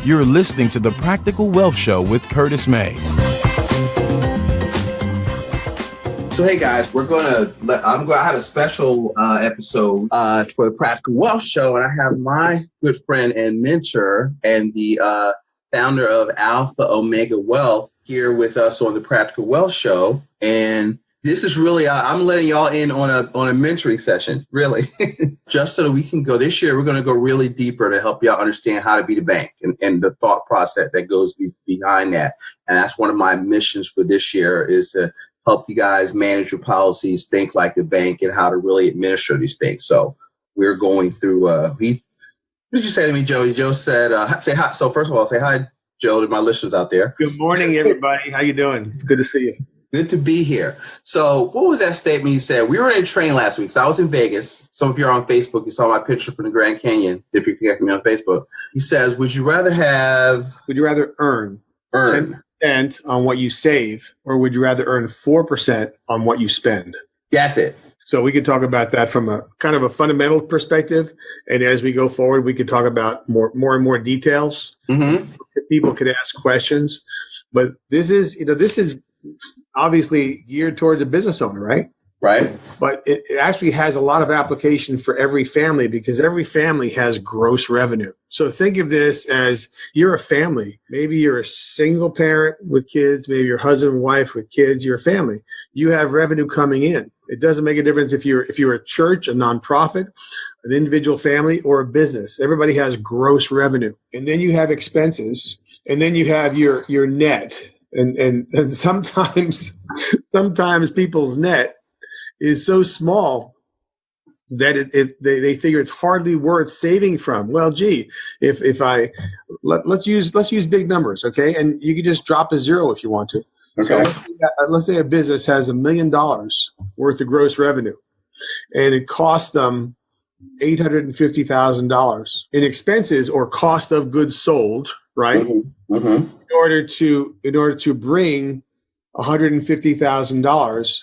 You're listening to the Practical Wealth Show with Curtis May. So, hey guys, I have a special episode for the Practical Wealth Show, and I have my good friend and mentor and the founder of Alpha Omega Wealth here with us on the Practical Wealth Show. And this is really, I'm letting y'all in on a mentoring session, really, just so that we can go. This year, we're going to go really deeper to help y'all understand how to be the bank and the thought process that goes behind that. And that's one of my missions for this year, is to help you guys manage your policies, think like the bank, and how to really administer these things. So we're going through, what did you say to me, Joe? Joe said, say hi. So first of all, say hi, Joe, to my listeners out there. Good morning, everybody. How you doing? It's good to see you. Good to be here. So what was that statement you said? We were in a train last week. So I was in Vegas. Some of you are on Facebook. You saw my picture from the Grand Canyon, if you connect me on Facebook. He says, would you rather earn 10% on what you save, or would you rather earn 4% on what you spend? That's it. So we could talk about that from a kind of a fundamental perspective. And as we go forward, we could talk about more and more details. Mm-hmm. People could ask questions. But this is obviously geared towards a business owner, right? Right. But it actually has a lot of application for every family, because every family has gross revenue. So think of this as you're a family. Maybe you're a single parent with kids. Maybe you're husband and wife with kids. You're a family. You have revenue coming in. It doesn't make a difference if you're a church, a nonprofit, an individual family, or a business. Everybody has gross revenue. And then you have expenses. And then you have your net. And sometimes people's net is so small that they figure it's hardly worth saving from. Well, gee, if I let's use big numbers, okay? And you can just drop a zero if you want to. Okay. So let's say a business has $1 million worth of gross revenue, and it costs them $850,000 in expenses or cost of goods sold, right? Mm-hmm. Mm-hmm. In order to bring $150,000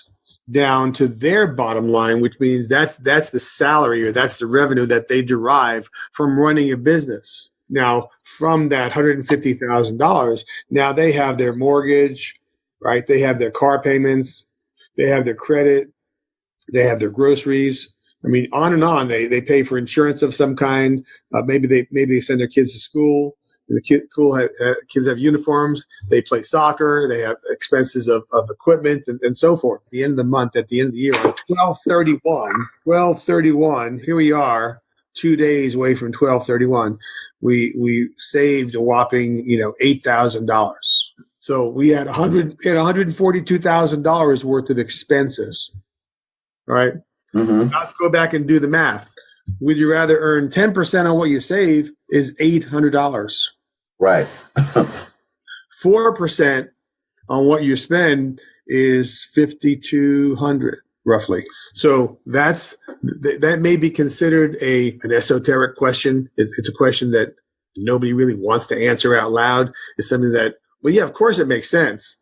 down to their bottom line, which means that's the salary, or that's the revenue that they derive from running a business. Now, from that $150,000, now they have their mortgage, right? They have their car payments, they have their credit, they have their groceries. I mean, on and on. They pay for insurance of some kind. Maybe they send their kids to school. The kids have uniforms. They play soccer. They have expenses of equipment and so forth. At the end of the month, at the end of the year, on 12/31, here we are, 2 days away from 12/31. We saved a whopping, $8,000. So we had $142,000 worth of expenses. All right. Mm-hmm. Now let's go back and do the math. Would you rather earn 10% on what you save is $800? Right. 4% on what you spend is $5,200, roughly. So that may be considered an esoteric question. It's a question that nobody really wants to answer out loud. It's something that, well, yeah, of course it makes sense.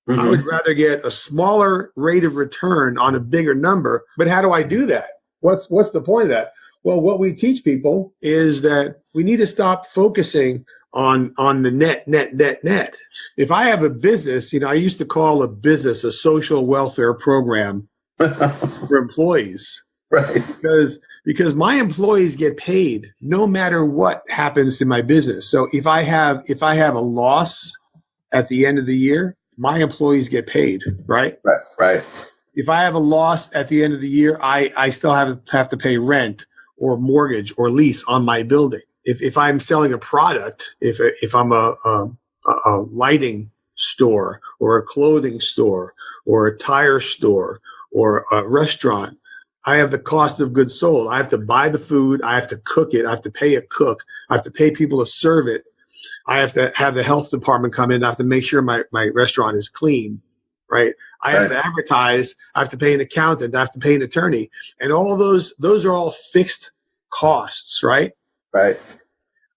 Mm-hmm. I would rather get a smaller rate of return on a bigger number. But how do I do that? What's the point of that? Well, what we teach people is that we need to stop focusing on the net. If I have a business, I used to call a business a social welfare program for employees. Right. Because my employees get paid no matter what happens to my business. So if I have a loss at the end of the year, my employees get paid, right? Right. If I have a loss at the end of the year, I still have to pay rent or mortgage or lease on my building. If I'm selling a product, if I'm a lighting store or a clothing store or a tire store or a restaurant, I have the cost of goods sold. I have to buy the food. I have to cook it. I have to pay a cook. I have to pay people to serve it. I have to have the health department come in. I have to make sure my restaurant is clean, right? I have to advertise. I have to pay an accountant. I have to pay an attorney. And all those are all fixed costs, right? Right.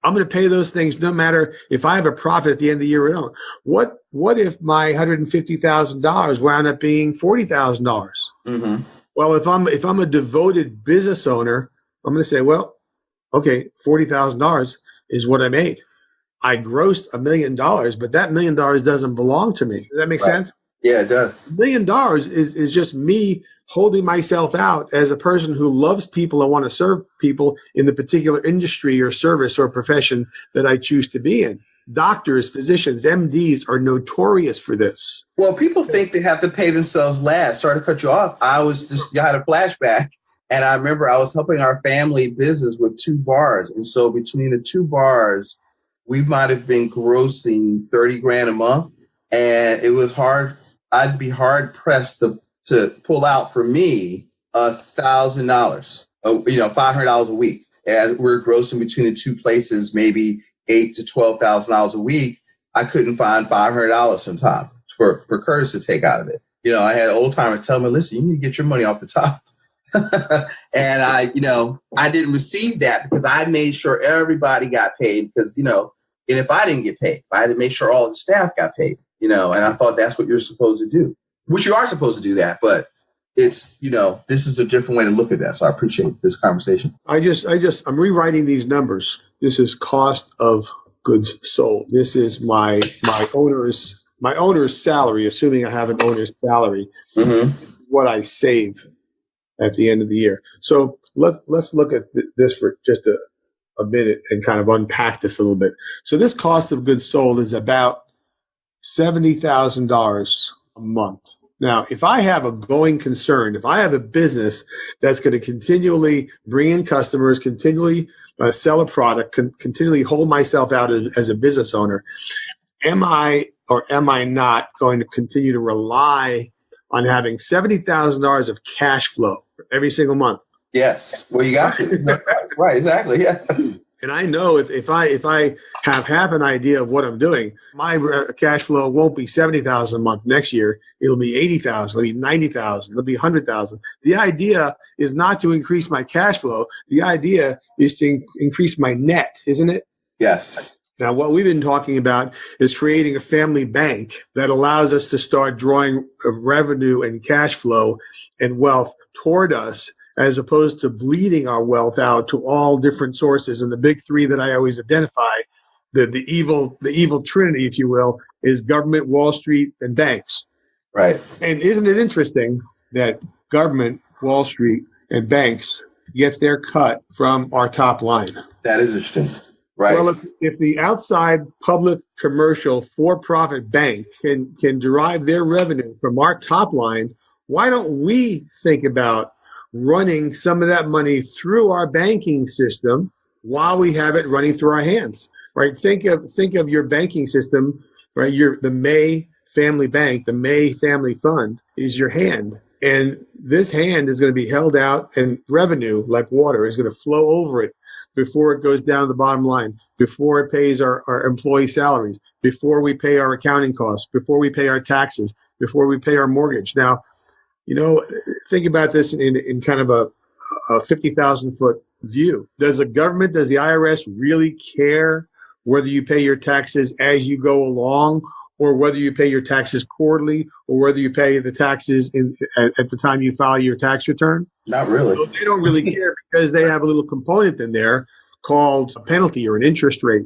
I'm going to pay those things no matter if I have a profit at the end of the year or not. What if my $150,000 wound up being $40,000? Mm-hmm. Well, if I'm a devoted business owner, I'm going to say, well, okay, $40,000 is what I made. I grossed $1 million, but that $1 million doesn't belong to me. Does that make sense? Yeah, it does. $1 million is just me holding myself out as a person who loves people and want to serve people in the particular industry or service or profession that I choose to be in. Doctors, physicians, MDs are notorious for this. Well, people think they have to pay themselves last. Sorry to cut you off. I had a flashback. And I remember I was helping our family business with 2 bars. And so between the 2 bars, we might have been grossing 30 grand a month. And it was hard. I'd be hard pressed to pull out for me $1,000, $500 a week. As we're grossing between the 2 places, maybe $8,000 to $12,000 a week. I couldn't find $500 sometimes for Curtis to take out of it. I had old timers tell me, listen, you need to get your money off the top. And I didn't receive that because I made sure everybody got paid because, and if I didn't get paid, I had to make sure all the staff got paid, and I thought that's what you're supposed to do, which you are supposed to do that. But it's, this is a different way to look at that. So I appreciate this conversation. I'm rewriting these numbers. This is cost of goods sold. This is my owner's salary, assuming I have an owner's salary, what I save at the end of the year. So let's look at this for just a minute and kind of unpack this a little bit. So this cost of goods sold is about $70,000 a month. Now, if I have a going concern, if I have a business that's going to continually bring in customers, continually sell a product, continually hold myself out as a business owner, am I or am I not going to continue to rely on having $70,000 of cash flow every single month? Yes. Well, you got to. Right. Exactly. Yeah. And I know if I have half an idea of what I'm doing, my cash flow won't be $70,000 a month next year. It'll be $80,000. It'll be $90,000. It'll be $100,000. The idea is not to increase my cash flow. The idea is to increase my net, isn't it? Yes. Now, what we've been talking about is creating a family bank that allows us to start drawing revenue and cash flow and wealth toward us, as opposed to bleeding our wealth out to all different sources. And the big 3 that I always identify, the evil trinity, if you will, is government, Wall Street, and banks. Right. And isn't it interesting that government, Wall Street, and banks get their cut from our top line? That is interesting. Right. Well, if the outside public commercial for-profit bank can derive their revenue from our top line, why don't we think about running some of that money through our banking system while we have it running through our hands? Right? Think of your banking system, right? The May Family Bank, the May Family Fund is your hand. And this hand is going to be held out, and revenue, like water, is going to flow over it before it goes down to the bottom line, before it pays our employee salaries, before we pay our accounting costs, before we pay our taxes, before we pay our mortgage. Now, think about this in kind of a 50,000 foot view. Does the IRS really care whether you pay your taxes as you go along, or whether you pay your taxes quarterly, or whether you pay the taxes at the time you file your tax return? Not really. So they don't really care because they have a little component in there called a penalty or an interest rate.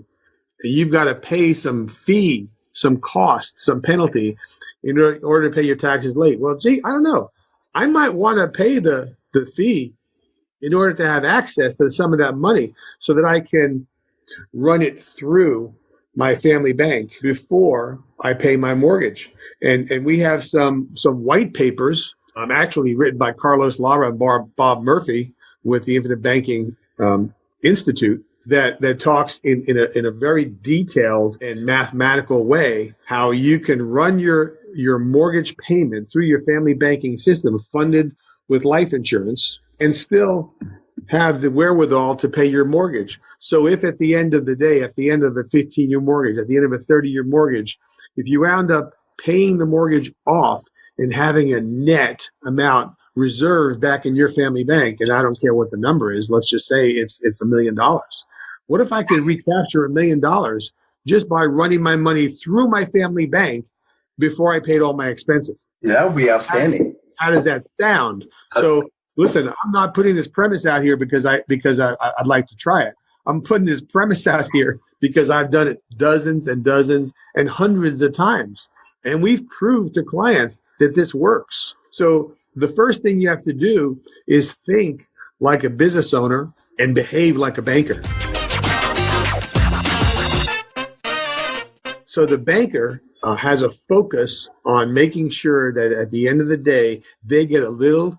You've got to pay some fee, some cost, some penalty in order to pay your taxes late. Well, gee, I don't know. I might want to pay the fee in order to have access to some of that money so that I can run it through my family bank before I pay my mortgage. And we have some white papers, actually written by Carlos Lara and Bob Murphy with the Infinite Banking Institute, that talks in a very detailed and mathematical way how you can run your mortgage payment through your family banking system funded with life insurance and still have the wherewithal to pay your mortgage. So if at the end of the day, at the end of a 15-year mortgage, at the end of a 30-year mortgage, if you wound up paying the mortgage off and having a net amount reserved back in your family bank, and I don't care what the number is, let's just say it's $1 million. What if I could recapture $1 million just by running my money through my family bank before I paid all my expenses? Yeah, that would be outstanding. How does that sound? So listen, I'm not putting this premise out here because I'd like to try it. I'm putting this premise out here because I've done it dozens and dozens and hundreds of times. And we've proved to clients that this works. So the first thing you have to do is think like a business owner and behave like a banker. So the banker has a focus on making sure that at the end of the day, they get a little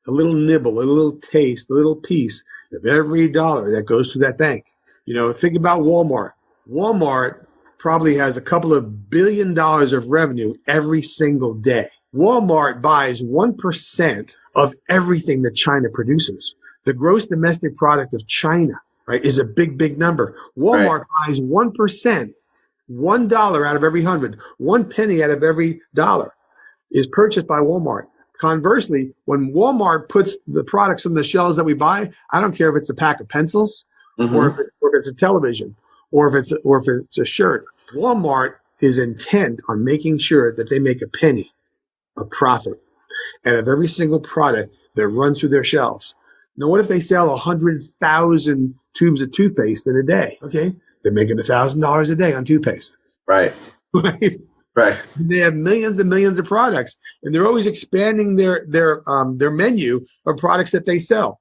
nibble, a little taste, a little piece of every dollar that goes to that bank. You know, think about Walmart. Walmart probably has a couple of $1 billion of revenue every single day. Walmart buys 1% of everything that China produces. The gross domestic product of China, right, is a big, big number. Walmart buys 1%, $1 out of every 100, 1 penny out of every dollar is purchased by Walmart. Conversely, when Walmart puts the products on the shelves that we buy, I don't care if it's a pack of pencils, or if it's a television, or if it's a shirt. Walmart is intent on making sure that they make a penny, a profit, out of every single product that runs through their shelves. Now, what if they sell 100,000 tubes of toothpaste in a day? Okay, they're making $1,000 a day on toothpaste. Right. Right. They have millions and millions of products, and they're always expanding their menu of products that they sell.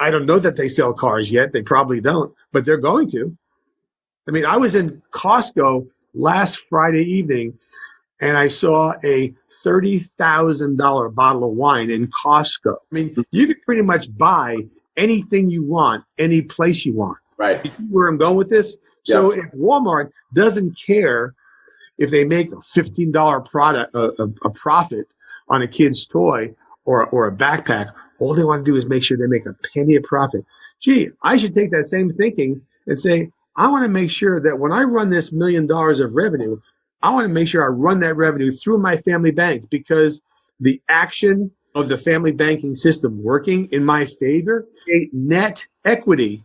I don't know that they sell cars yet. They probably don't, but they're going to. I mean, I was in Costco last Friday evening, and I saw a $30,000 bottle of wine in Costco. I mean, you can pretty much buy anything you want, any place you want. Right. You see where I'm going with this? Yep. So if Walmart doesn't care if they make a $15 product, a profit on a kid's toy or a backpack, all they want to do is make sure they make a penny of profit. Gee, I should take that same thinking and say, I want to make sure that when I run this $1 million of revenue, I want to make sure I run that revenue through my family bank, because the action of the family banking system working in my favor create net equity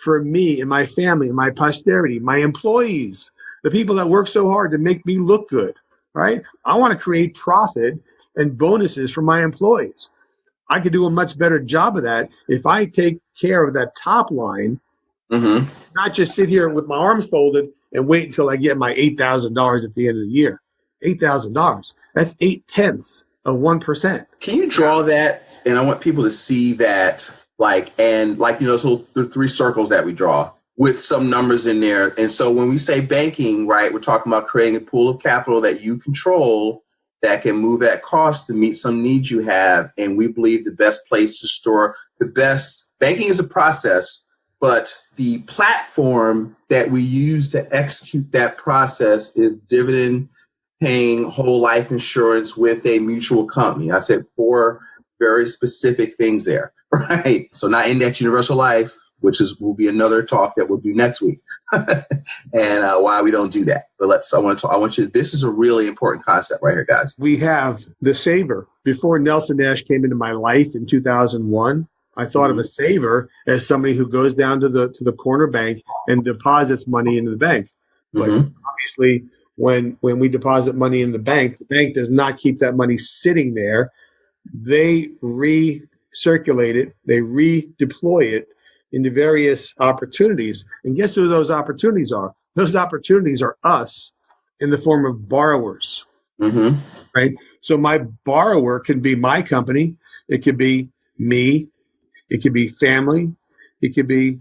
for me and my family and my posterity, my employees, the people that work so hard to make me look good, right? I want to create profit and bonuses for my employees. I could do a much better job of that if I take care of that top line, not just sit here with my arms folded and wait until I get my $8,000 at the end of the year. $8,000. That's 0.8%. Can you draw that? And I want people to see that, so the 3 circles that we draw with some numbers in there. And so when we say banking, right, we're talking about creating a pool of capital that you control that can move at cost to meet some needs you have. And we believe the best place to store banking is a process, but the platform that we use to execute that process is dividend paying whole life insurance with a mutual company. I said 4 very specific things there, right? So not index universal life, which will be another talk that we'll do next week, and why we don't do that. But this is a really important concept right here, guys. We have the saver. Before Nelson Nash came into my life in 2001, I thought of a saver as somebody who goes down to the corner bank and deposits money into the bank. But obviously, when we deposit money in the bank does not keep that money sitting there. They recirculate it, they redeploy it into various opportunities. And guess who those opportunities are? Those opportunities are us in the form of borrowers, right? So my borrower can be my company. It could be me. It could be family. It could be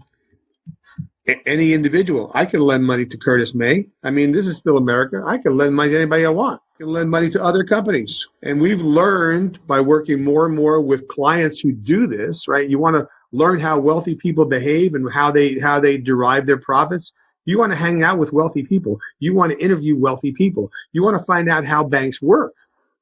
any individual. I can lend money to Curtis May. I mean, this is still America. I can lend money to anybody I want. I can lend money to other companies. And we've learned by working more and more with clients who do this, right? You want to learn how wealthy people behave and how they derive their profits. You want to hang out with wealthy people. You want to interview wealthy people. You want to find out how banks work.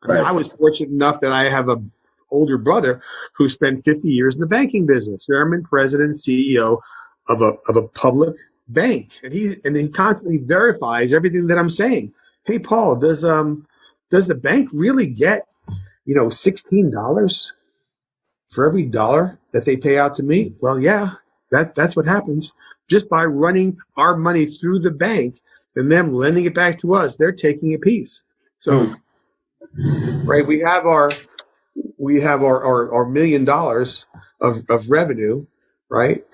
I mean, I was fortunate enough that I have an older brother who spent 50 years in the banking business, chairman, president, CEO of a public bank, and he constantly verifies everything that I'm saying. Hey, Paul, does the bank really get $16 for every dollar that they pay out to me? Well, yeah, that's what happens. Just by running our money through the bank and them lending it back to us, they're taking a piece. So, right, we have our $1 million of revenue, right?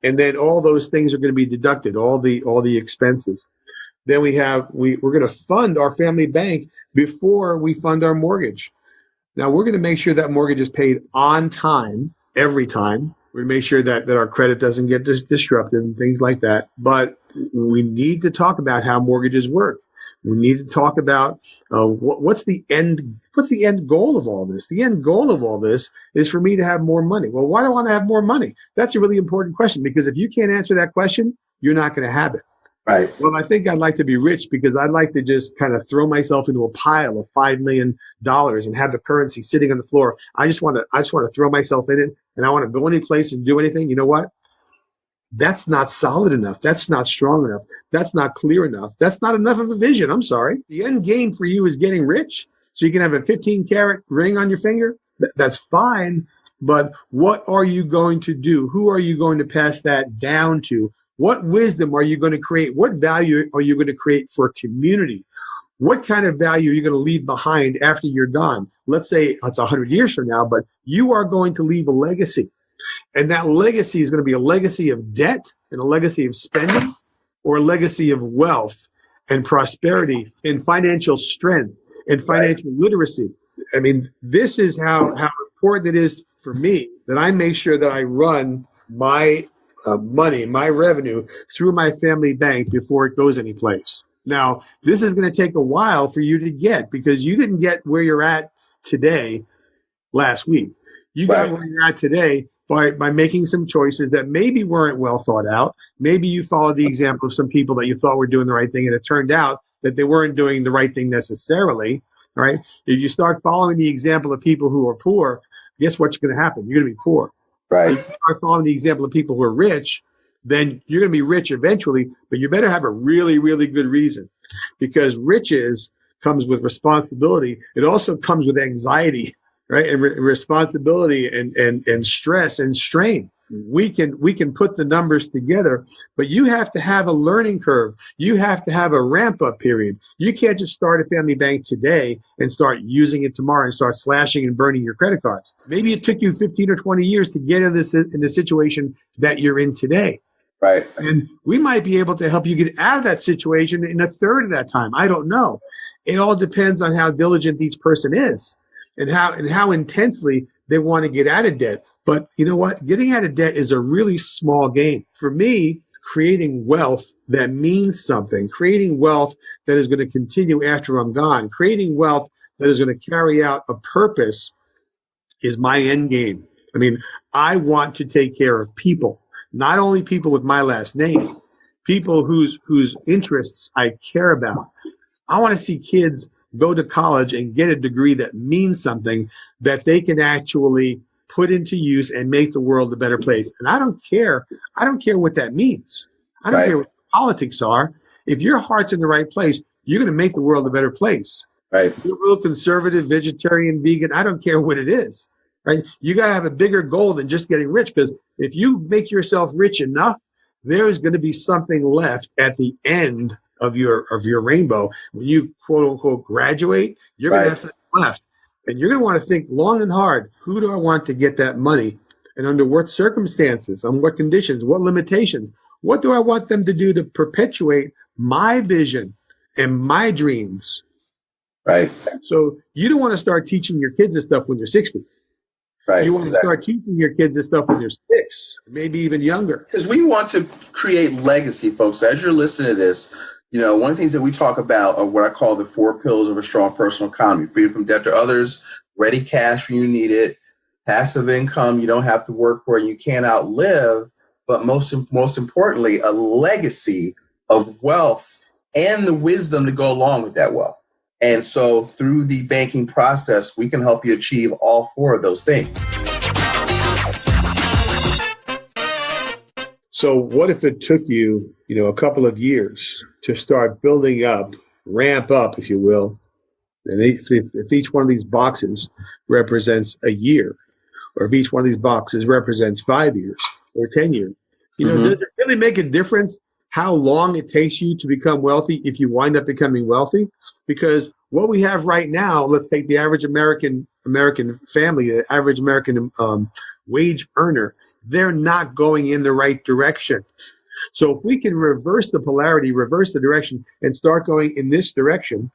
And then all those things are going to be deducted, all the expenses. Then we're going to fund our family bank before we fund our mortgage. Now we're going to make sure that mortgage is paid on time, every time. We're going to make sure that our credit doesn't get disrupted and things like that. But we need to talk about how mortgages work. We need to talk about what's the end goal of all this. The end goal of all this is for me to have more money. Well, why do I want to have more money? That's a really important question, because if you can't answer that question, you're not going to have it. Right. Well, I think I'd like to be rich because I'd like to just kind of throw myself into a pile of $5 million and have the currency sitting on the floor. I just want to throw myself in it, and I want to go any place and do anything. You know what? That's not solid enough. That's not strong enough. That's not clear enough. That's not enough of a vision. I'm sorry. The end game for you is getting rich so you can have a 15-carat ring on your finger. That's fine. But what are you going to do? Who are you going to pass that down to? What wisdom are you going to create? What value are you going to create for a community? What kind of value are you going to leave behind after you're gone? Let's say it's 100 years from now, but you are going to leave a legacy. And that legacy is going to be a legacy of debt and a legacy of spending, or a legacy of wealth and prosperity and financial strength and financial literacy. I mean, this is how important it is for me that I make sure that I run my money, my revenue through my family bank before it goes anyplace. Now, this is going to take a while for you to get, because you didn't get where you're at today last week. You got where you're at today by making some choices that maybe weren't well thought out. Maybe you followed the example of some people that you thought were doing the right thing, and it turned out that they weren't doing the right thing necessarily. All right. If you start following the example of people who are poor, guess what's going to happen? You're going to be poor. Right. If you start following the example of people who are rich, then you're going to be rich eventually, but you better have a really, really good reason, because riches comes with responsibility. It also comes with anxiety, right? And responsibility and stress and strain. We can put the numbers together, but you have to have a learning curve. You have to have a ramp up period. You can't just start a family bank today and start using it tomorrow and start slashing and burning your credit cards. Maybe it took you 15 or 20 years to get in the situation that you're in today. Right. And we might be able to help you get out of that situation in a third of that time. I don't know. It all depends on how diligent each person is and how intensely they want to get out of debt. But you know what? Getting out of debt is a really small game. For me, creating wealth that means something, creating wealth that is going to continue after I'm gone, creating wealth that is going to carry out a purpose is my end game. I mean, I want to take care of people, not only people with my last name, people whose interests I care about. I want to see kids go to college and get a degree that means something that they can actually put into use and make the world a better place. And I don't care what that means. I don't care what politics are. If your heart's in the right place, you're going to make the world a better place. Right. You're a real conservative, vegetarian, vegan. I don't care what it is. Right. You got to have a bigger goal than just getting rich, because if you make yourself rich enough, there is going to be something left at the end of your rainbow. When you quote unquote graduate, you're going to have something left. And you're going to want to think long and hard, who do I want to get that money? And under what circumstances, on what conditions, what limitations? What do I want them to do to perpetuate my vision and my dreams? Right. So you don't want to start teaching your kids this stuff when you're 60. Right. You want to start teaching your kids this stuff when you're 6, maybe even younger. Because we want to create legacy, folks. As you're listening to this, you know, one of the things that we talk about are what I call the 4 pillars of a strong personal economy: freedom from debt to others, ready cash when you need it, passive income you don't have to work for and you can't outlive, but most importantly, a legacy of wealth and the wisdom to go along with that wealth. And so through the banking process, we can help you achieve all 4 of those things. So what if it took you, a couple of years to start building up, ramp up, if you will, and if each one of these boxes represents a year, or if each one of these boxes represents 5 years or 10 years, does it really make a difference how long it takes you to become wealthy if you wind up becoming wealthy? Because what we have right now, let's take the average American family, the average American wage earner. they're not going in the right direction. So if we can reverse the polarity, reverse the direction, and start going in this direction,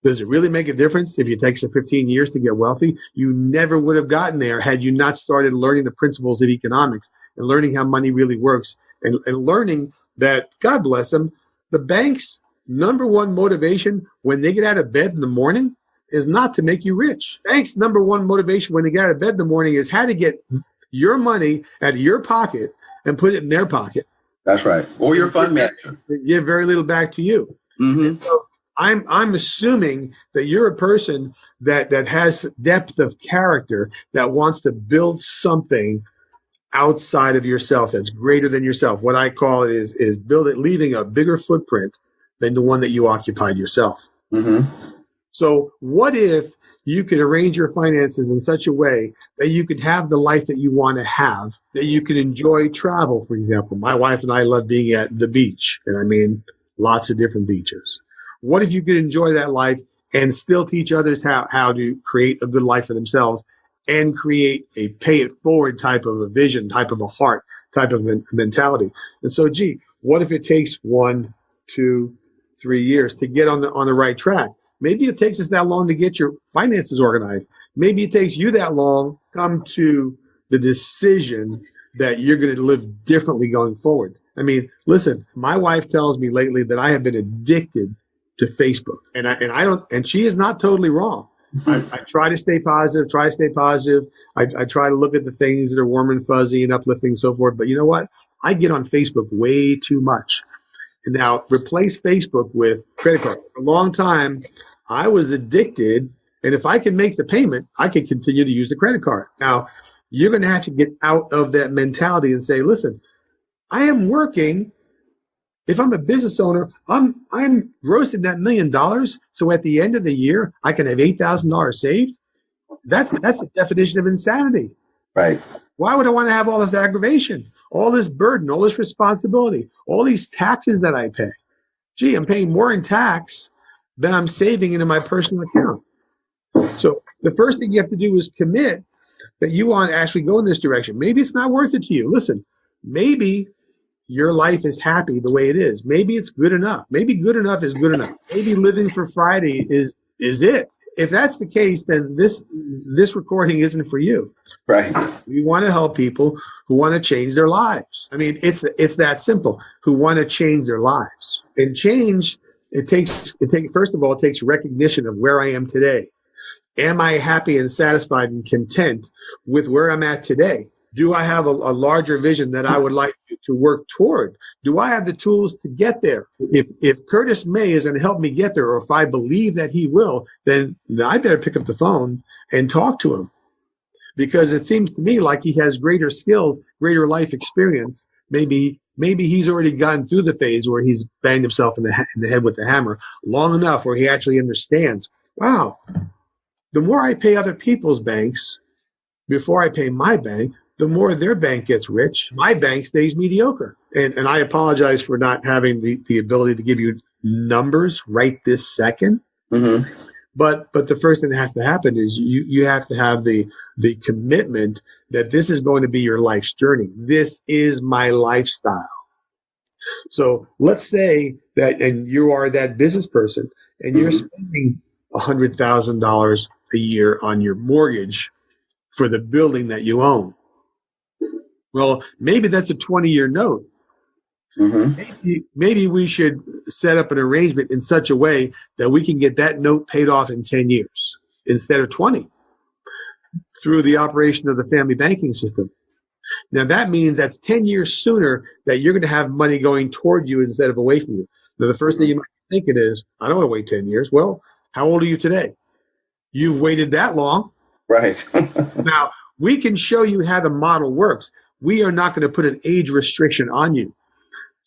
does it really make a difference if it takes you 15 years to get wealthy? You never would have gotten there had you not started learning the principles of economics and learning how money really works and learning that, God bless them, the bank's number one motivation when they get out of bed in the morning is not to make you rich. Bank's number one motivation when they get out of bed in the morning is how to get your money out of your pocket and put it in their pocket. That's right. Or your fund manager. Give very little back to you. Mm-hmm. So I'm assuming that you're a person that has depth of character, that wants to build something outside of yourself that's greater than yourself. What I call it is build it, leaving a bigger footprint than the one that you occupied yourself. Mm-hmm. So what if you could arrange your finances in such a way that you could have the life that you want to have, that you can enjoy travel, for example. My wife and I love being at the beach, and I mean lots of different beaches. What if you could enjoy that life and still teach others how to create a good life for themselves and create a pay it forward type of a vision, type of a heart, type of a mentality? And so, what if it takes 1, 2, 3 years to get on the right track? Maybe it takes us that long to get your finances organized. Maybe it takes you that long to come to the decision that you're going to live differently going forward. I mean, listen, my wife tells me lately that I have been addicted to Facebook, and she is not totally wrong. I try to stay positive, I try to look at the things that are warm and fuzzy and uplifting and so forth. But you know what? I get on Facebook way too much. Now, replace Facebook with credit card. For a long time, I was addicted, and if I can make the payment, I can continue to use the credit card. Now, you're going to have to get out of that mentality and say, listen, I am working. If I'm a business owner, I'm grossing that $1 million. So at the end of the year, I can have $8,000 saved. That's the definition of insanity. Right. Why would I want to have all this aggravation, all this burden, all this responsibility, all these taxes that I pay? Gee, I'm paying more in tax than I'm saving into my personal account. So the first thing you have to do is commit that you want to actually go in this direction. Maybe it's not worth it to you. Listen, maybe your life is happy the way it is. Maybe it's good enough. Maybe good enough is good enough. Maybe living for Friday is it. If that's the case, then this recording isn't for you. Right. We want to help people who want to change their lives. I mean, it's that simple. Who want to change their lives. And change, it takes first of all, it takes recognition of where I am today. Am I happy and satisfied and content with where I'm at today? Do I have a larger vision that I would like to work toward? Do I have the tools to get there? If Curtis May is going to help me get there, or if I believe that he will, then I better pick up the phone and talk to him. Because it seems to me like he has greater skills, greater life experience. Maybe he's already gone through the phase where he's banged himself in the head with the hammer long enough where he actually understands, wow, the more I pay other people's banks before I pay my bank, the more their bank gets rich, my bank stays mediocre. And I apologize for not having the ability to give you numbers right this second. Mm-hmm. But the first thing that has to happen is you have to have the commitment that this is going to be your life's journey. This is my lifestyle. So let's say that, and you are that business person, and you're spending $100,000 a year on your mortgage for the building that you own. Well, maybe that's a 20-year note. Mm-hmm. Maybe we should set up an arrangement in such a way that we can get that note paid off in 10 years instead of 20 through the operation of the family banking system. Now, that means that's 10 years sooner that you're going to have money going toward you instead of away from you. Now, the first thing you might be thinking is, I don't want to wait 10 years. Well, how old are you today? You've waited that long. Right. Now, we can show you how the model works. We are not going to put an age restriction on you.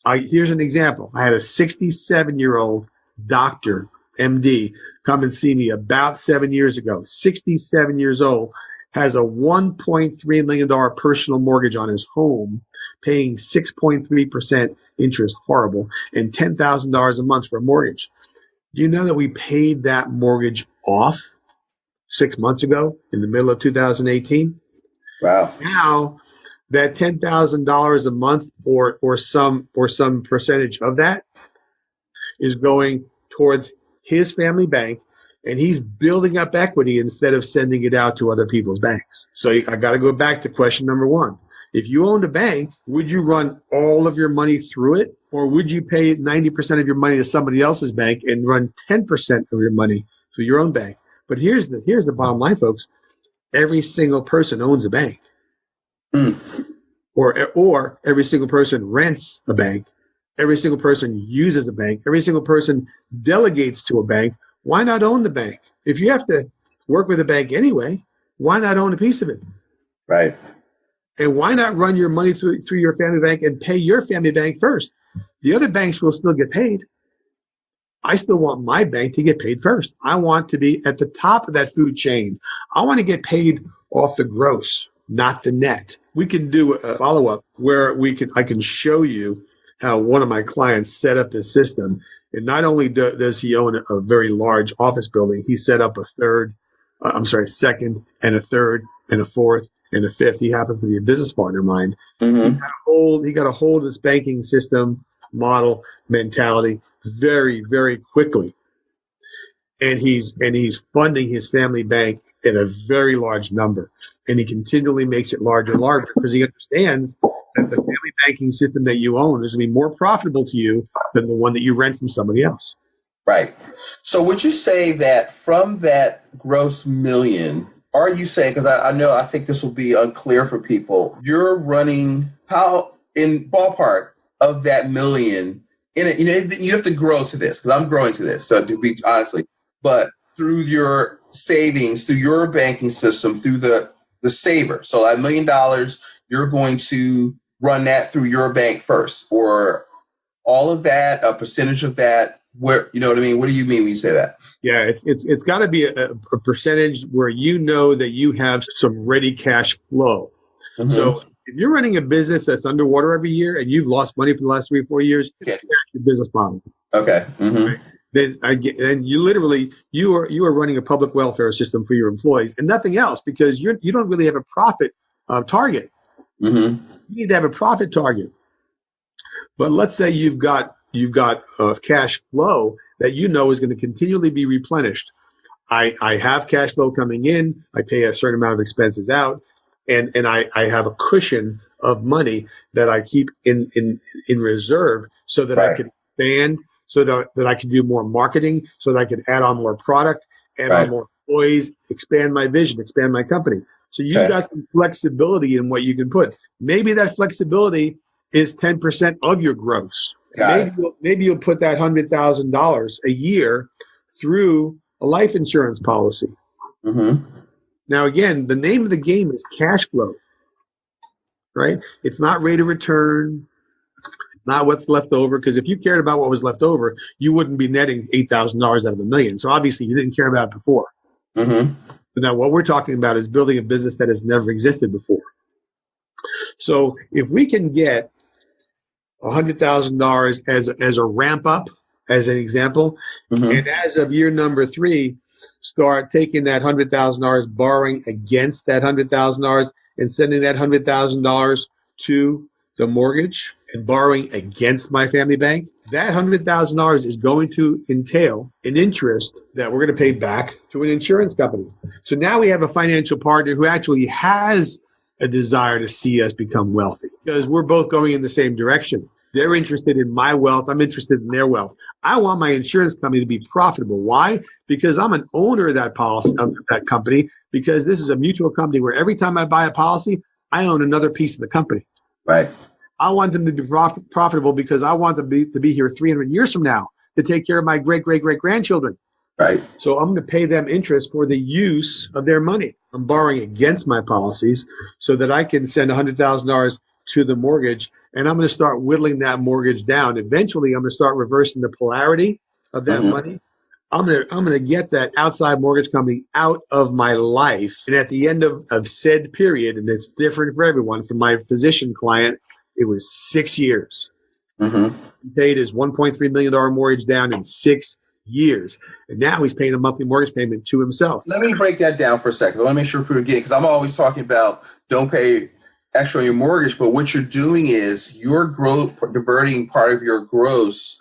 Here's an example. I had a 67-year-old doctor, MD, come and see me about 7 years ago. 67 years old, has a $1.3 million personal mortgage on his home, paying 6.3% interest, horrible, and $10,000 a month for a mortgage. Do you know that we paid that mortgage off 6 months ago in the middle of 2018? Wow. Now that $10,000 a month or some percentage of that is going towards his family bank, and he's building up equity instead of sending it out to other people's banks. So I got to go back to question number one. If you owned a bank, would you run all of your money through it, or would you pay 90% of your money to somebody else's bank and run 10% of your money through your own bank? But here's the bottom line, folks. Every single person owns a bank. Or every single person rents a bank. Every single person uses a bank. Every single person delegates to a bank. Why not own the bank? If you have to work with a bank anyway, why not own a piece of it? Right. And why not run your money through your family bank and pay your family bank first? The other banks will still get paid. I still want my bank to get paid first. I want to be at the top of that food chain. I want to get paid off the gross, not the net. We can do a follow-up where I can show you how one of my clients set up this system. And not only does he own a very large office building, he set up a second and a third and a fourth and a fifth. He happens to be a business partner of mine. Mm-hmm. He got a hold of this banking system model mentality very, very quickly. And he's funding his family bank in a very large number. And he continually makes it larger and larger because he understands that the family banking system that you own is going to be more profitable to you than the one that you rent from somebody else. Right. So would you say that from that gross million, are you saying, because I think this will be unclear for people, you're running how in ballpark of that million in it, you have to grow to this because I'm growing to this. So to be honestly, but through your savings, through your banking system, through the saver. So $1 million, you're going to run that through your bank first, or all of that, a percentage of that. Where, you know what I mean? What do you mean when you say that? Yeah, it's got to be a percentage where you know that you have some ready cash flow. Mm-hmm. So if you're running a business that's underwater every year and you've lost money for the last 3 or 4 years, that's your business model. Okay. Mm-hmm. Right? Then you are running a public welfare system for your employees and nothing else because you don't really have a profit target. Mm-hmm. You need to have a profit target. But let's say you've got cash flow that you know is going to continually be replenished. I have cash flow coming in. I pay a certain amount of expenses out, and I have a cushion of money that I keep in reserve so that I can expand, so that I can do more marketing, so that I can add on more product, add on more employees, expand my vision, expand my company. So you've got some flexibility in what you can put. Maybe that flexibility is 10% of your gross. Maybe you'll put that $100,000 a year through a life insurance policy. Mm-hmm. Now, again, the name of the game is cash flow, right? It's not rate of return, not what's left over. Because if you cared about what was left over, you wouldn't be netting $8,000 out of $1 million. So obviously, you didn't care about it before. Mm-hmm. But now, what we're talking about is building a business that has never existed before. So if we can get $100,000 as a ramp up, as an example, and as of year number 3, start taking that $100,000, borrowing against that $100,000, and sending that $100,000 to the mortgage and borrowing against my family bank. That $100,000 is going to entail an interest that we're going to pay back to an insurance company. So now we have a financial partner who actually has a desire to see us become wealthy because we're both going in the same direction. They're interested in my wealth. I'm interested in their wealth. I want my insurance company to be profitable. Why? Because I'm an owner of that policy, of that company, because this is a mutual company where every time I buy a policy, I own another piece of the company. Right. I want them to be profitable because I want them to be here 300 years from now to take care of my great-great-great-grandchildren. Right. So I'm going to pay them interest for the use of their money. I'm borrowing against my policies so that I can send $100,000 to the mortgage, and I'm going to start whittling that mortgage down. Eventually, I'm going to start reversing the polarity of that money. I'm going to get that outside mortgage company out of my life. And at the end of said period, and it's different for everyone, for my physician client, it was 6 years. He paid his $1.3 million mortgage down in 6 years. And now he's paying a monthly mortgage payment to himself. Let me break that down for a second. I want to make sure people get it, because I'm always talking about don't pay extra on your mortgage, but what you're doing is you're diverting part of your gross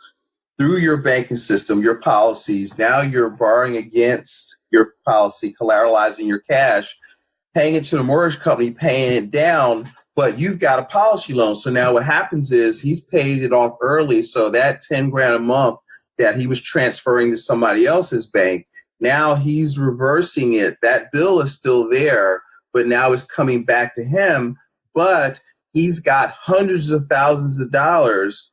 through your banking system, your policies. Now you're borrowing against your policy, collateralizing your cash, paying it to the mortgage company, paying it down, but you've got a policy loan. So now what happens is he's paid it off early. So that 10 grand a month that he was transferring to somebody else's bank, now he's reversing it. That bill is still there, but now it's coming back to him. But he's got hundreds of thousands of dollars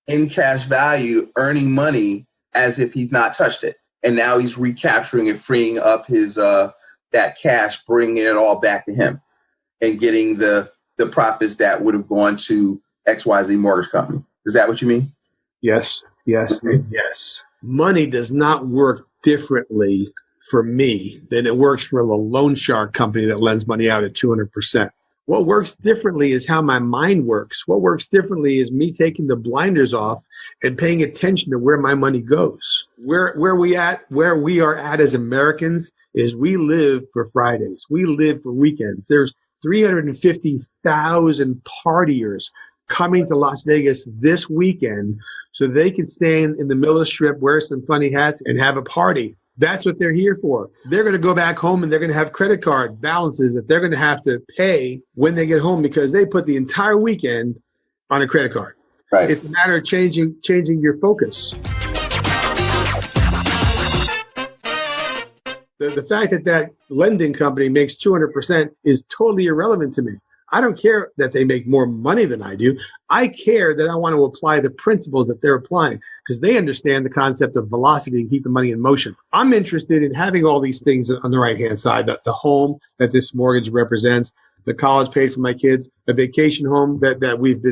in cash value, earning money as if he's not touched it. And now he's recapturing it, freeing up his that cash, bringing it all back to him and getting the profits that would have gone to XYZ mortgage company. Is that what you mean? Yes, and yes. Money does not work differently for me than it works for a loan shark company that lends money out at 200%. What works differently is how my mind works. What works differently is me taking the blinders off and paying attention to where my money goes. Where we are at as Americans is we live for Fridays. We live for weekends. There's 350,000 partiers coming to Las Vegas this weekend so they can stand in the middle of the strip, wear some funny hats, and have a party. That's what they're here for. They're going to go back home and they're going to have credit card balances that they're going to have to pay when they get home because they put the entire weekend on a credit card. Right. It's a matter of changing your focus. The fact that lending company makes 200% is totally irrelevant to me. I don't care that they make more money than I do. I care that I want to apply the principles that they're applying because they understand the concept of velocity and keep the money in motion. I'm interested in having all these things on the right-hand side, the home that this mortgage represents, the college paid for my kids, a vacation home that we've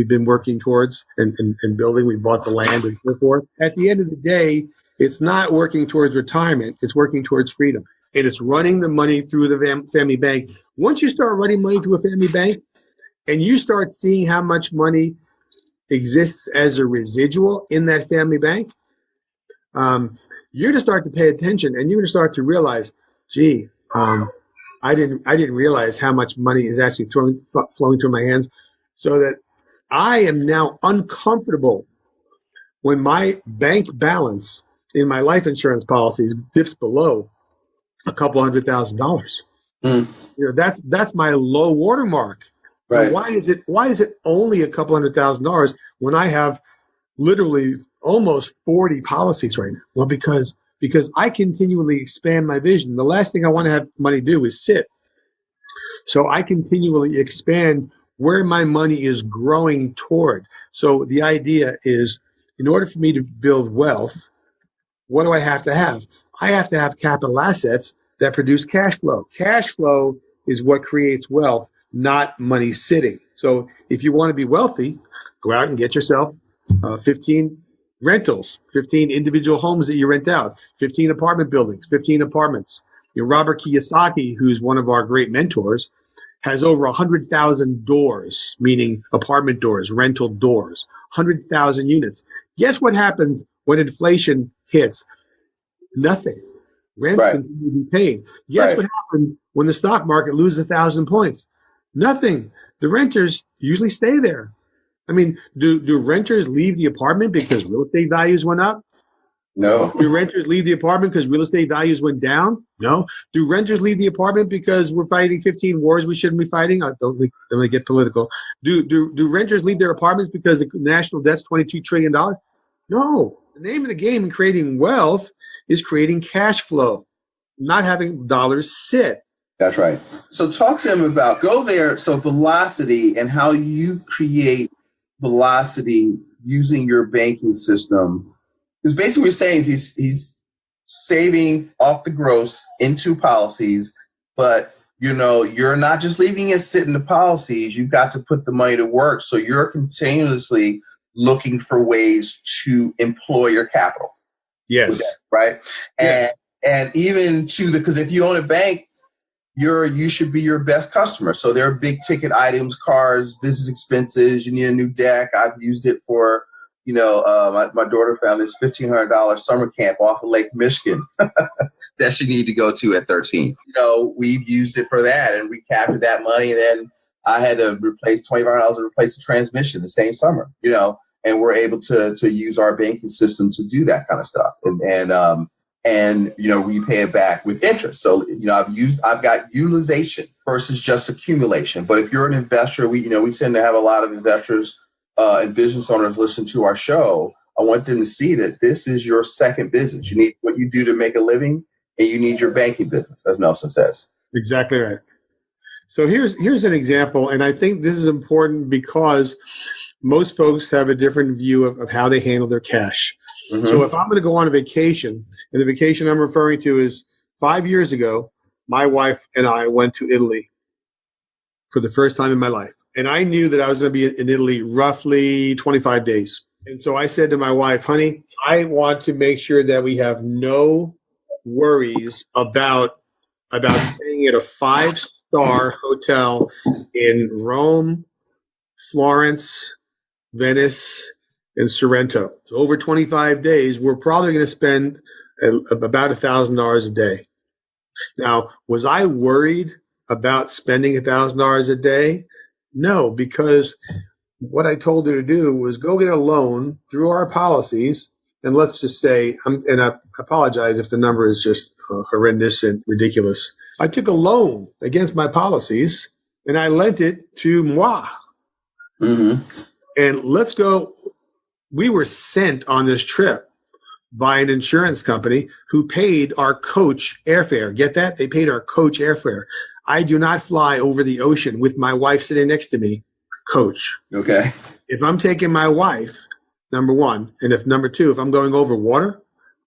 been working towards and building. We bought the land and so forth. At the end of the day, it's not working towards retirement. It's working towards freedom. And it's running the money through the family bank. Once you start running money through a family bank and you start seeing how much money exists as a residual in that family bank, you're going to start to pay attention and you're going to start to realize, gee, I didn't realize how much money is actually flowing through my hands, so that I am now uncomfortable when my bank balance in my life insurance policies dips below a couple $100,000. You know, that's my low watermark. Right. Why is it only a couple $100,000 when I have literally almost 40 policies right now? Well, because I continually expand my vision. The last thing I want to have money do is sit. So I continually expand where my money is growing toward. So the idea is, in order for me to build wealth, what do I have to have? I have to have capital assets that produce cash flow. Cash flow is what creates wealth, not money sitting. So if you want to be wealthy, go out and get yourself 15 rentals, 15 individual homes that you rent out, 15 apartment buildings, 15 apartments. You know, Robert Kiyosaki, who's one of our great mentors, has over 100,000 doors, meaning apartment doors, rental doors, 100,000 units. Guess what happens when inflation hits? Nothing. Rents continue to be paid. Guess what happens when the stock market loses 1,000 points? Nothing. The renters usually stay there. I mean, do renters leave the apartment because real estate values went up? No. Do renters leave the apartment because real estate values went down? No. Do renters leave the apartment because we're fighting 15 wars we shouldn't be fighting? I don't think they get political. Do renters leave their apartments because the national debt's $22 trillion? No. The name of the game in creating wealth is creating cash flow, not having dollars sit. That's right. So talk to him about, go there, so velocity and how you create velocity using your banking system. Because basically what he's saying is he's saving off the gross into policies, but you know, you're not just leaving it sit in the policies, you've got to put the money to work. So you're continuously looking for ways to employ your capital. Yes. That, right. Yeah. And even to because if you own a bank, you should be your best customer. So there are big ticket items, cars, business expenses. You need a new deck. I've used it for, my daughter found this $1,500 summer camp off of Lake Michigan that she needed to go to at 13. We've used it for that and recaptured that money. And then I had to replace $25 to replace the transmission the same summer, and we're able to use our banking system to do that kind of stuff. And we pay it back with interest. So, I've got utilization versus just accumulation. But if you're an investor, we tend to have a lot of investors and business owners listen to our show. I want them to see that this is your second business. You need what you do to make a living, and you need your banking business, as Nelson says. Exactly right. So here's an example, and I think this is important because most folks have a different view of how they handle their cash. Mm-hmm. So if I'm going to go on a vacation, and the vacation I'm referring to is 5 years ago, my wife and I went to Italy for the first time in my life. And I knew that I was going to be in Italy roughly 25 days. And so I said to my wife, honey, I want to make sure that we have no worries about staying at a 5-star hotel in Rome, Florence, Venice, and Sorrento. So over 25 days, we're probably going to spend about $1,000 a day. Now, was I worried about spending $1,000 a day? No, because what I told her to do was go get a loan through our policies. And let's just say, and I apologize if the number is just horrendous and ridiculous. I took a loan against my policies and I lent it to moi. Mm-hmm. And let's go. We were sent on this trip by an insurance company who paid our coach airfare. Get that? They paid our coach airfare. I do not fly over the ocean with my wife sitting next to me, coach. Okay. If I'm taking my wife, number one, and if number two, if I'm going over water,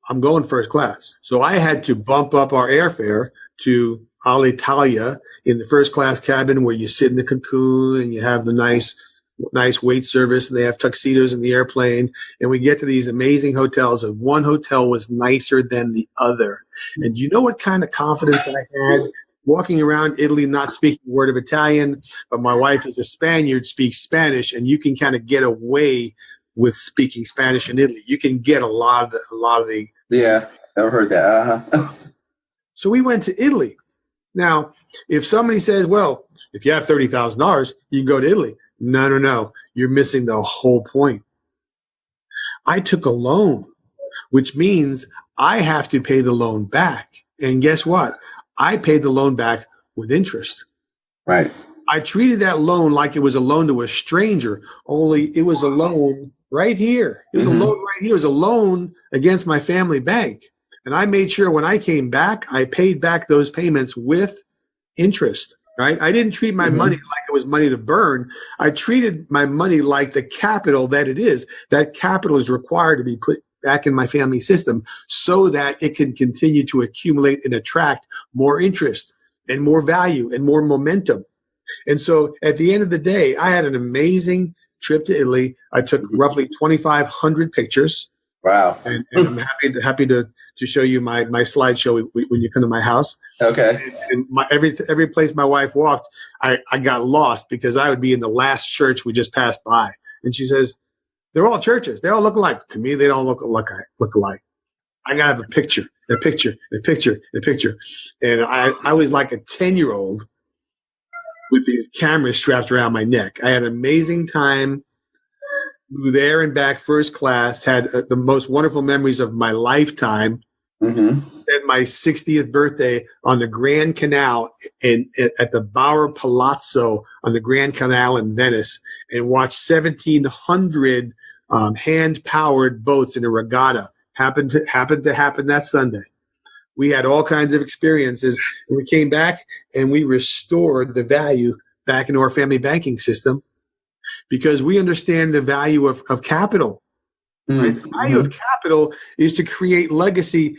I'm going first class. So I had to bump up our airfare to Alitalia in the first class cabin where you sit in the cocoon and you have the nice wait service, and they have tuxedos in the airplane. And we get to these amazing hotels, and one hotel was nicer than the other. And you know what kind of confidence I had walking around Italy, not speaking a word of Italian, but my wife is a Spaniard, speaks Spanish, and you can kind of get away with speaking Spanish in Italy. You can get a lot of the. Yeah, I've heard that. Uh-huh. So we went to Italy. Now, if somebody says, well, if you have $30,000, you can go to Italy. No. You're missing the whole point. I took a loan, which means I have to pay the loan back. And guess what? I paid the loan back with interest. Right. I treated that loan like it was a loan to a stranger, only it was a loan right here. It was a loan right here. It was a loan against my family bank. And I made sure when I came back, I paid back those payments with interest. Right? I didn't treat my money like it was money to burn. I treated my money like the capital that it is. That capital is required to be put back in my family system so that it can continue to accumulate and attract more interest and more value and more momentum. And so at the end of the day, I had an amazing trip to Italy. I took roughly 2,500 pictures. Wow. And I'm happy to show you my slideshow when you come to my house. Okay. And every place my wife walked, I got lost because I would be in the last church we just passed by. And she says, they're all churches. They all look alike. To me, they don't look alike. I got to have a picture. And I was like a 10-year-old with these cameras strapped around my neck. I had an amazing time. There and back first class, had the most wonderful memories of my lifetime. Spent my 60th birthday on the Grand Canal at the Bauer Palazzo on the Grand Canal in Venice and watched 1,700 hand-powered boats in a regatta. Happened to happen that Sunday. We had all kinds of experiences, and we came back and we restored the value back into our family banking system because we understand the value of capital. Right? The value of capital is to create legacy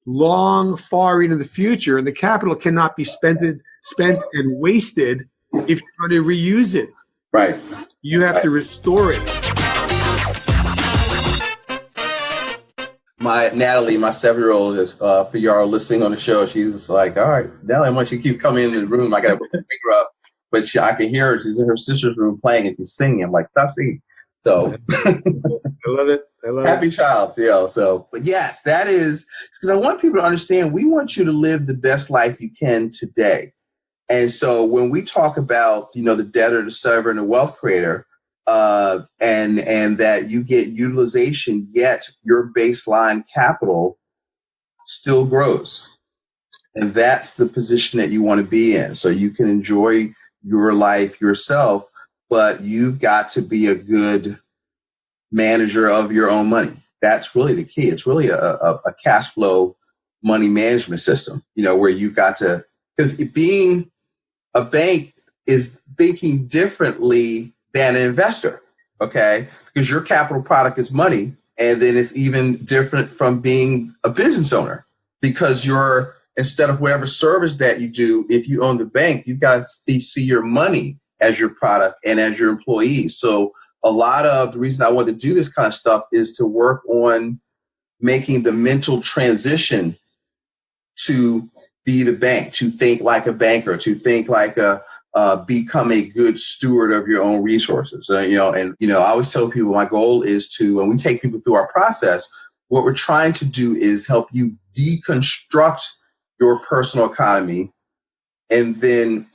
far into the future, and the capital cannot be spent and wasted if you're going to reuse it. Right. You have to restore it. Natalie, my 7-year-old, is for y'all listening on the show. She's just like, all right, Natalie, once you keep coming into the room, I got to pick her up. But I can hear her. She's in her sister's room playing and she's singing. I'm like, stop singing. So I love it. I love Happy it. child, so, but yes, that is because I want people to understand we want you to live the best life you can today. And so when we talk about, the debtor, the server, and the wealth creator, and that you get utilization, yet your baseline capital still grows. And that's the position that you want to be in. So you can enjoy your life yourself, but you've got to be a good manager of your own money. That's really the key. It's really a cash flow money management system, where you've got to, because being a bank is thinking differently than an investor, okay? Because your capital product is money, and then it's even different from being a business owner, because instead of whatever service that you do, if you own the bank, you've got to see your money as your product and as your employee. So a lot of the reason I want to do this kind of stuff is to work on making the mental transition to be the bank, to think like a banker, to think like become a good steward of your own resources. I always tell people my goal is to, when we take people through our process, what we're trying to do is help you deconstruct your personal economy and then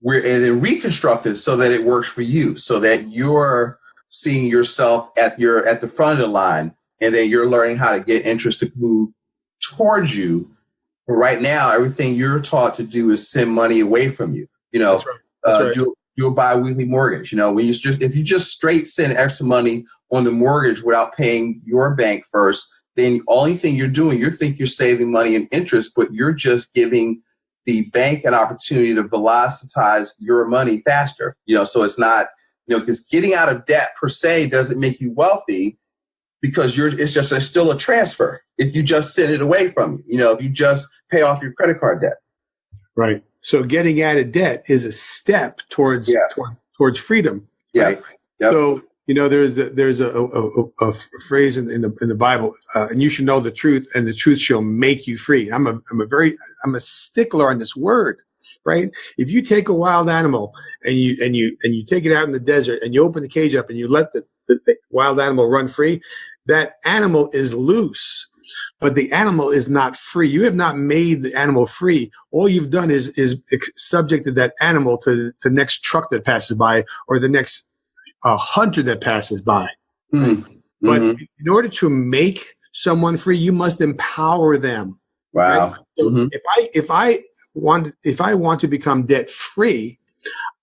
reconstruct it so that it works for you, so that you're seeing yourself at the front of the line, and then you're learning how to get interest to move towards you. Right now, everything you're taught to do is send money away from you. That's right. Do a bi-weekly mortgage. If you just straight send extra money on the mortgage without paying your bank first, then the only thing you're doing, you think you're saving money and interest, but you're just giving the bank an opportunity to velocitize your money faster. So it's not, because getting out of debt per se doesn't make you wealthy, because it's still a transfer if you just send it away from you. If you just pay off your credit card debt. Right. So getting out of debt is a step towards freedom. Right? Yep. So there's a phrase in the Bible, and you should know the truth, and the truth shall make you free. I'm a stickler on this word, right? If you take a wild animal and you take it out in the desert and you open the cage up and you let the wild animal run free, that animal is loose, but the animal is not free. You have not made the animal free. All you've done is subjected that animal to the next truck that passes by, or the next hunter that passes by. Mm-hmm. But in order to make someone free, you must empower them. Wow. Right? So if I want to become debt free,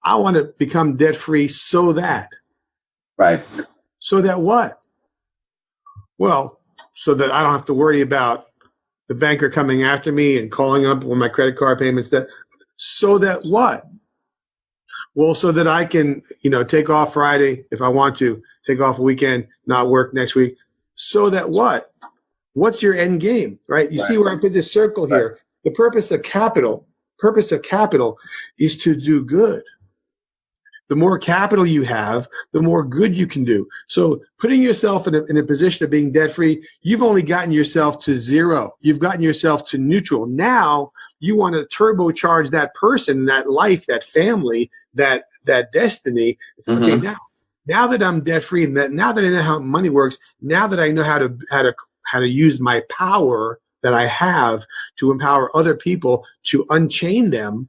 I want to become debt free so that. Right. So that what? Well, so that I don't have to worry about the banker coming after me and calling up when my credit card payments. So that what? Well, so that I can, take off Friday if I want to, take off a weekend, not work next week. So that what? What's your end game, right? You see where I put this circle here? Right. The purpose of capital is to do good. The more capital you have, the more good you can do. So putting yourself in a position of being debt-free, you've only gotten yourself to zero. You've gotten yourself to neutral. Now you want to turbocharge that person, that life, that family, that destiny. Okay, now that I'm debt-free, and now that I know how money works, now that I know how to use my power that I have to empower other people, to unchain them,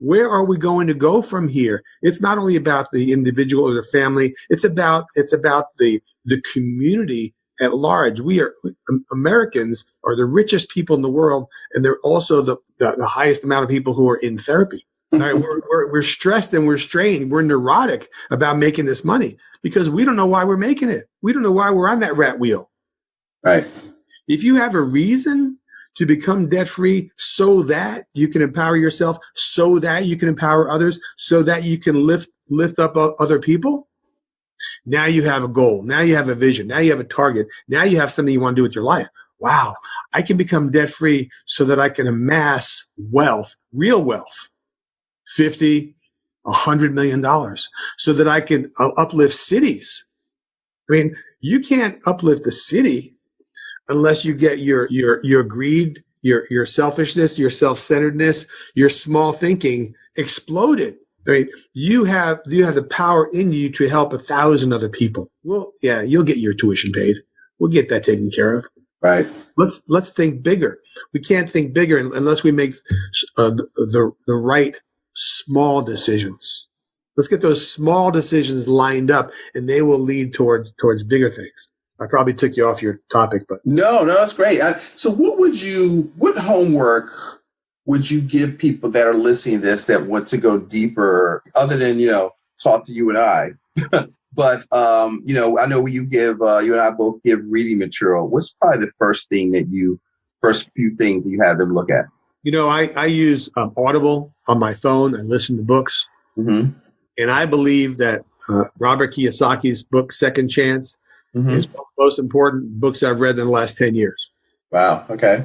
where are we going to go from here? It's not only about the individual or the family. It's about the community at large. Americans are the richest people in the world, and they're also the highest amount of people who are in therapy. Right? We're stressed and we're strained. We're neurotic about making this money because we don't know why we're making it. We don't know why we're on that rat wheel. Right. If you have a reason to become debt-free so that you can empower yourself, so that you can empower others, so that you can lift up other people, now you have a goal. Now you have a vision. Now you have a target. Now you have something you want to do with your life. Wow, I can become debt-free so that I can amass wealth, real wealth, $50, $100 million, so that I can uplift cities. I mean, you can't uplift a city unless you get your greed, your selfishness, your self-centeredness, your small thinking exploded. Right? You have the power in you to help 1,000 other people. Well, yeah, you'll get your tuition paid. We'll get that taken care of. Right. Let's think bigger. We can't think bigger unless we make the right small decisions. Let's get those small decisions lined up, and they will lead towards bigger things. I probably took you off your topic, but no, that's great. So what homework would you give people that are listening to this that want to go deeper, other than, talk to you and I? But, I know you and I both give reading material. What's probably the first few things that you have them look at? I use Audible on my phone. I listen to books. Mm-hmm. And I believe that Robert Kiyosaki's book, Second Chance, is one of the most important books I've read in the last 10 years. Wow. Okay.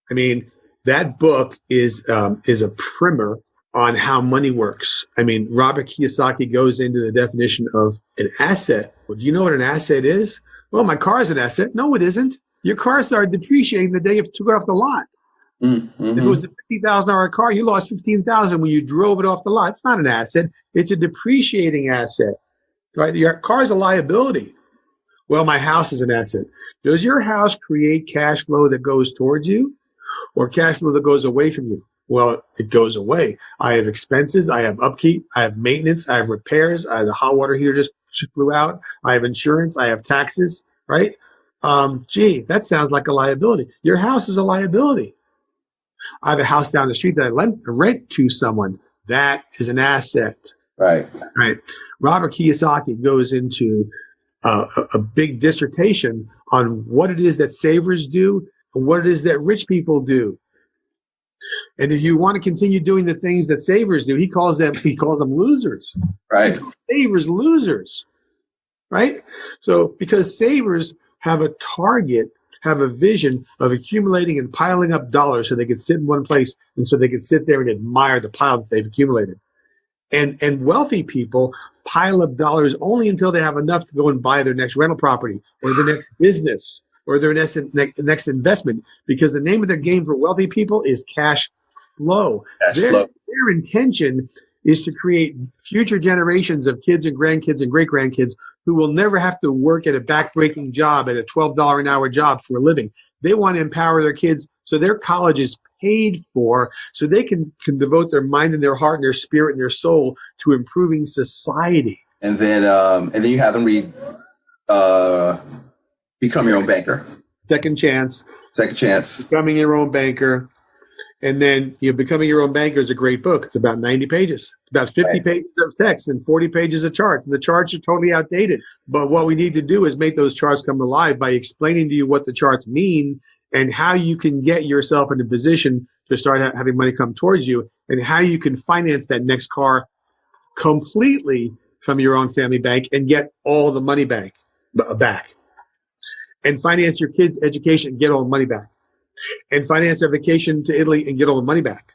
I mean, that book is a primer on how money works. I mean, Robert Kiyosaki goes into the definition of an asset. Well, do you know what an asset is? Well, my car is an asset. No, it isn't. Your car started depreciating the day you took it off the lot. Mm-hmm. If it was a $50,000 car, you lost $15,000 when you drove it off the lot. It's not an asset. It's a depreciating asset, right? Your car is a liability. Well, my house is an asset. Does your house create cash flow that goes towards you, or cash flow that goes away from you? Well, it goes away. I have expenses. I have upkeep. I have maintenance. I have repairs. I have the hot water heater just blew out. I have insurance. I have taxes, right? That sounds like a liability. Your house is a liability. I have a house down the street that I rent to someone. That is an asset. Right. Right. Robert Kiyosaki goes into a big dissertation on what it is that savers do and what it is that rich people do. And if you want to continue doing the things that savers do, he calls them losers. Right. Savers, losers. Right? So because savers have a target, have a vision of accumulating and piling up dollars so they could sit in one place and so they could sit there and admire the pile that they've accumulated. And wealthy people pile up dollars only until they have enough to go and buy their next rental property or their next business or their next investment, because the name of their game for wealthy people is cash flow. Their intention is to create future generations of kids and grandkids and great-grandkids who will never have to work at a back-breaking job, at a $12 an hour job for a living. They want to empower their kids so their college is paid for, so they can devote their mind and their heart and their spirit and their soul to improving society. And then you have them read Become Your Own Banker. Second Chance. Becoming Your Own Banker. And then, Becoming Your Own Banker is a great book. It's about 90 pages. It's about 50 pages of text and 40 pages of charts. And the charts are totally outdated. But what we need to do is make those charts come alive by explaining to you what the charts mean and how you can get yourself in a position to start having money come towards you, and how you can finance that next car completely from your own family bank and get all the money back. And finance your kids' education and get all the money back. And finance a vacation to Italy and get all the money back.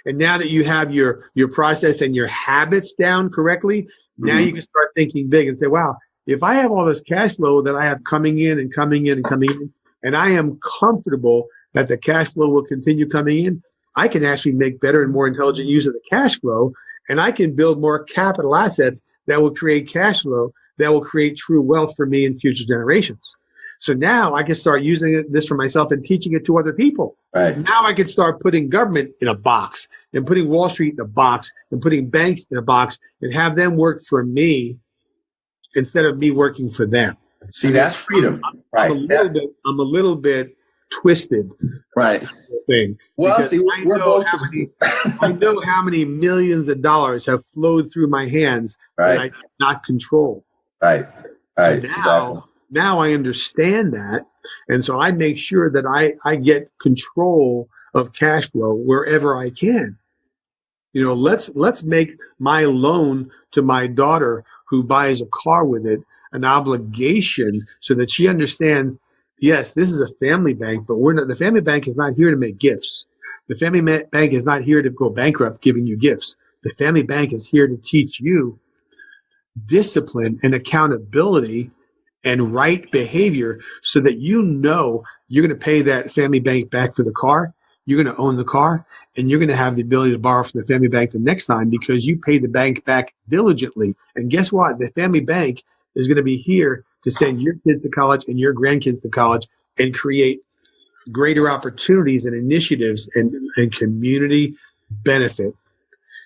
And now that you have your process and your habits down correctly, now you can start thinking big and say, wow, if I have all this cash flow that I have coming in and coming in and coming in, and I am comfortable that the cash flow will continue coming in, I can actually make better and more intelligent use of the cash flow, and I can build more capital assets that will create cash flow, that will create true wealth for me in future generations. So now I can start using this for myself and teaching it to other people. Right. Now I can start putting government in a box and putting Wall Street in a box and putting banks in a box and have them work for me instead of me working for them. See, that's freedom. I'm a little bit twisted. Right. Thing. Well, see, we're both. I know how many millions of dollars have flowed through my hands that I cannot control. Right. So now I understand that, and so I make sure that I get control of cash flow wherever I can. Let's make my loan to my daughter who buys a car with it an obligation, so that she understands, yes, this is a family bank, but the family bank is not here to make gifts. The family bank is not here to go bankrupt giving you gifts. The family bank is here to teach you discipline and accountability and right behavior, so that you're going to pay that family bank back for the car. you're going to own the car, and you're going to have the ability to borrow from the family bank the next time because you paid the bank back diligently. And guess what? The family bank is going to be here to send your kids to college and your grandkids to college and create greater opportunities and initiatives and community benefit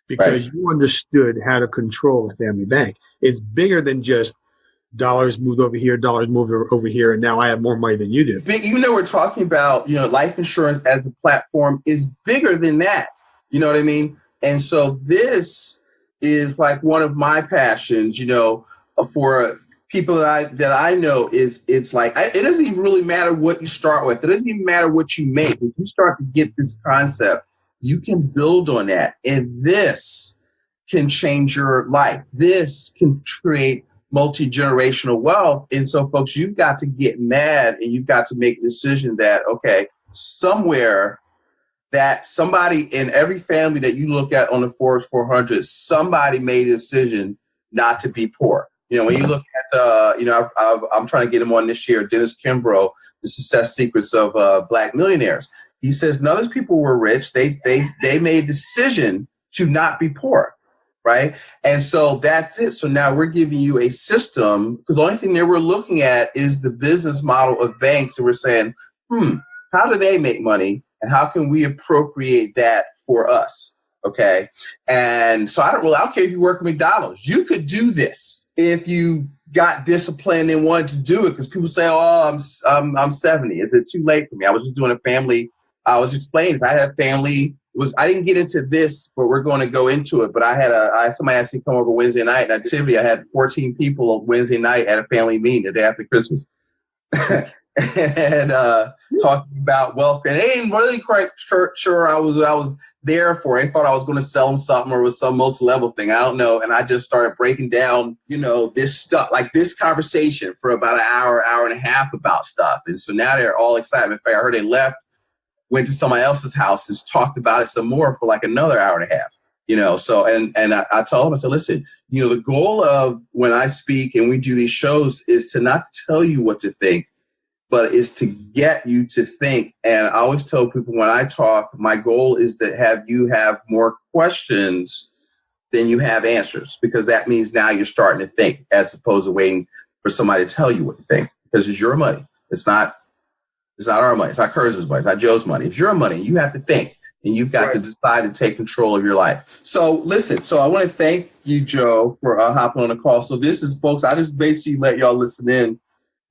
because you understood how to control the family bank. It's bigger than just dollars moved over here, dollars moved over here, and now I have more money than you do. Even though we're talking about, life insurance as a platform is bigger than that. You know what I mean? And so this is like one of my passions, for people that I know it's like, it doesn't even really matter what you start with. It doesn't even matter what you make. If you start to get this concept, you can build on that. And this can change your life. This can create multi-generational wealth. And so, folks, you've got to get mad and you've got to make a decision that, okay, somewhere that somebody in every family that you look at on the Forbes 400, somebody made a decision not to be poor. When you look at, I'm trying to get him on this year, Dennis Kimbrough, The Success Secrets of Black Millionaires. He says none of those people were rich. They made a decision to not be poor, right? And so that's it. So now we're giving you a system, because the only thing that we're looking at is the business model of banks. And we're saying, how do they make money? And how can we appropriate that for us? Okay. And so I don't care if you work at McDonald's. You could do this if you got disciplined and wanted to do it, because people say, oh, I'm 70. Is it too late for me? I was just doing a family. I was explaining this. I had a family. I didn't get into this, but we're going to go into it. But I had somebody asked me to come over Wednesday night, and activity. I had 14 people Wednesday night at a family meeting the day after Christmas. And talking about wealth, and they ain't really quite sure I was there for it. They thought I was going to sell them something or it was some multi-level thing. I don't know. And I just started breaking down, this stuff, like this conversation for about an hour and a half about stuff. And so now they're all excited. In fact, I heard they left, went to somebody else's house, and talked about it some more for like another hour and a half. So and I told them, I said, listen, the goal of when I speak and we do these shows is to not tell you what to think, but is to get you to think. And I always tell people when I talk, my goal is to have you have more questions than you have answers, because that means now you're starting to think as opposed to waiting for somebody to tell you what to think, because it's your money. It's not our money. It's not Curtis's money. It's not Joe's money. It's your money. You have to think, and you've got to decide to take control of your life. So listen, I want to thank you, Joe, for hopping on the call. So this is, folks, I just basically let y'all listen in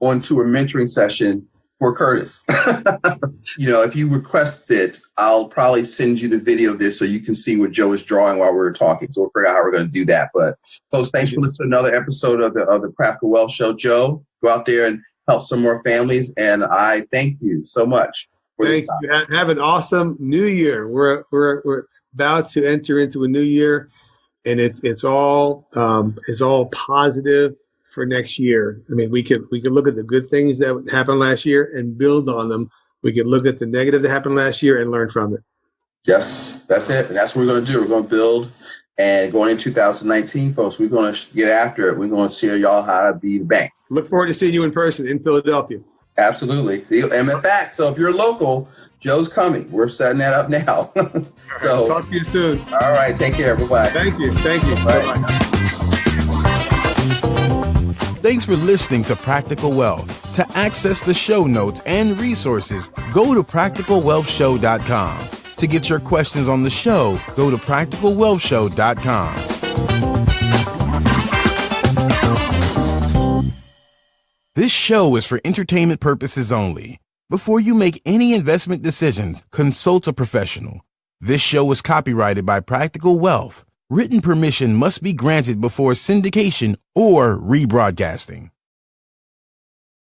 onto a mentoring session for Curtis. If you request it, I'll probably send you the video of this so you can see what Joe is drawing while we were talking. So we'll figure out how we're going to do that. But folks, thanks for listening to another episode of the Practical Wealth Show. Joe, go out there and help some more families. And I thank you so much for this time. Thank you. Have an awesome new year. We're about to enter into a new year, and it's all positive for next year. I mean, we could look at the good things that happened last year and build on them. We could look at the negative that happened last year and learn from it. Yes, that's it. And that's what we're going to do. We're going to build. And going in 2019, folks, we're going to get after it. We're going to show y'all how to be the bank. Look forward to seeing you in person in Philadelphia. Absolutely. And in fact, so if you're local, Joe's coming. We're setting that up now. So talk to you soon. All right. Take care. Bye-bye. Thank you. Bye-bye. Thanks for listening to Practical Wealth. To access the show notes and resources, go to practicalwealthshow.com. To get your questions on the show, go to practicalwealthshow.com. This show is for entertainment purposes only. Before you make any investment decisions, consult a professional. This show is copyrighted by Practical Wealth. Written permission must be granted before syndication or rebroadcasting.